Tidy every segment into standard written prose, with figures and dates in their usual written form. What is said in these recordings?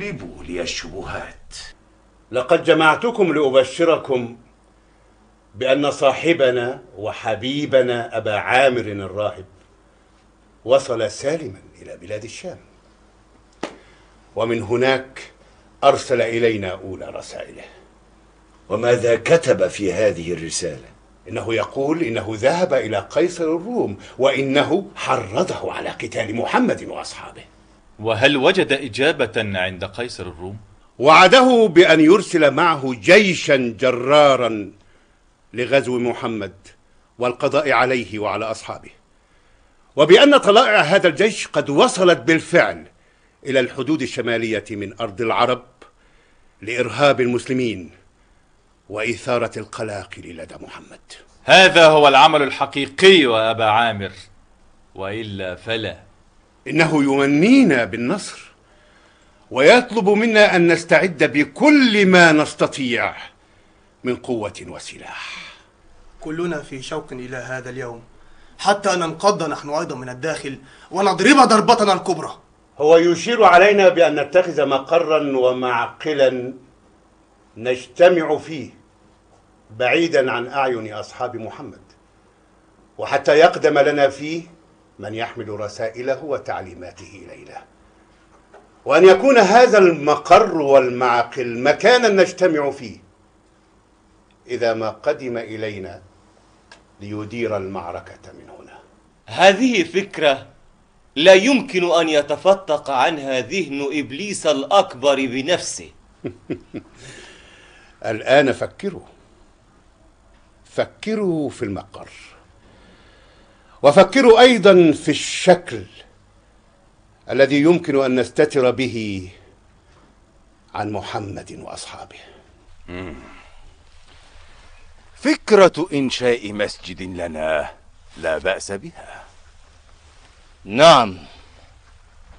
تجلبوا لي الشبهات. لقد جمعتكم لأبشركم بأن صاحبنا وحبيبنا أبا عامر الراهب وصل سالما إلى بلاد الشام، ومن هناك أرسل إلينا أولى رسائله. وماذا كتب في هذه الرسالة؟ إنه يقول إنه ذهب إلى قيصر الروم، وإنه حرضه على قتال محمد وأصحابه. وهل وجد إجابة عند قيصر الروم؟ وعده بأن يرسل معه جيشا جرارا لغزو محمد والقضاء عليه وعلى أصحابه، وبأن طلائع هذا الجيش قد وصلت بالفعل إلى الحدود الشمالية من أرض العرب لإرهاب المسلمين وإثارة القلاقل لدى محمد. هذا هو العمل الحقيقي يا أبا عامر، وإلا فلا. إنه يمنينا بالنصر ويطلب منا أن نستعد بكل ما نستطيع من قوة وسلاح. كلنا في شوق إلى هذا اليوم حتى ننقض نحن أيضا من الداخل ونضرب ضربتنا الكبرى. هو يشير علينا بأن نتخذ مقرا ومعقلا نجتمع فيه بعيدا عن أعين أصحاب محمد، وحتى يقدم لنا فيه من يحمل رسائله وتعليماته إلينا، وأن يكون هذا المقر والمعقل مكانا نجتمع فيه إذا ما قدم إلينا ليدير المعركة من هنا. هذه فكرة لا يمكن أن يتفتق عنها ذهن إبليس الأكبر بنفسه. الآن فكروا في المقر، وفكروا أيضا في الشكل الذي يمكن أن نستتر به عن محمد وأصحابه. فكرة إنشاء مسجد لنا لا بأس بها. نعم،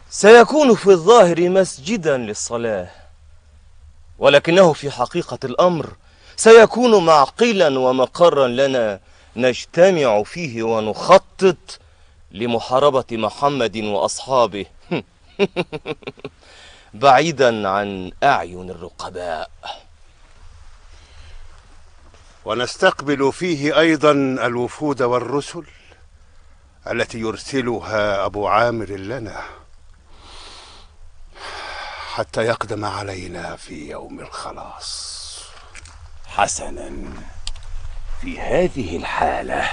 سيكون في الظاهر مسجدا للصلاة، ولكنه في حقيقة الأمر سيكون معقلا ومقرا لنا نجتمع فيه ونخطط لمحاربة محمد وأصحابه بعيدا عن أعين الرقباء. ونستقبل فيه أيضا الوفود والرسل التي يرسلها أبو عامر لنا حتى يقدم علينا في يوم الخلاص. حسنا، في هذه الحالة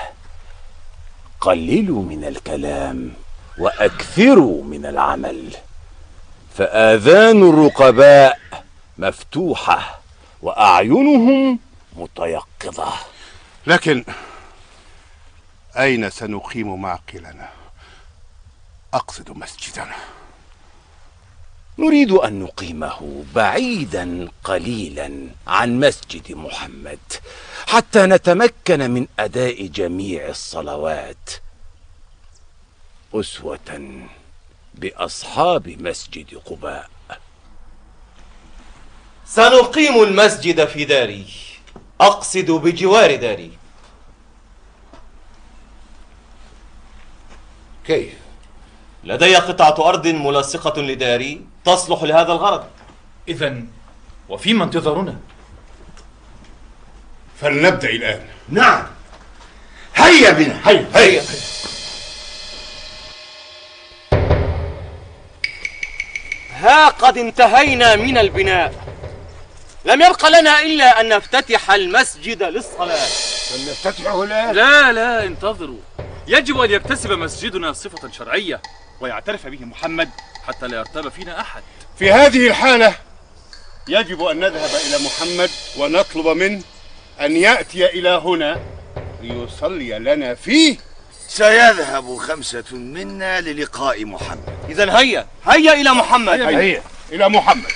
قللوا من الكلام وأكثروا من العمل، فآذان الرقباء مفتوحة وأعينهم متيقظة. لكن أين سنقيم معقلنا؟ أقصد مسجدنا. نريد أن نقيمه بعيدا قليلا عن مسجد محمد حتى نتمكن من أداء جميع الصلوات، أسوة بأصحاب مسجد قباء. سنقيم المسجد في داري، أقصد بجوار داري. كيف؟ لدي قطعة أرض ملاصقة لداري تصلح لهذا الغرض. إذن وفيما انتظارنا؟ فلنبدأ الآن. نعم، هيا بنا. هيا. ها قد انتهينا من البناء، لم يبق لنا إلا أن نفتتح المسجد للصلاة. سنفتتحه الآن؟ لا، انتظروا. يجب أن يكتسب مسجدنا صفة شرعية ويعترف به محمد حتى لا يرتاب فينا أحد. في هذه الحالة يجب أن نذهب إلى محمد ونطلب منه أن يأتي إلى هنا ليصلي لنا فيه. سيذهب 5 منا للقاء محمد. إذن هيا إلى محمد. هيا إلى محمد.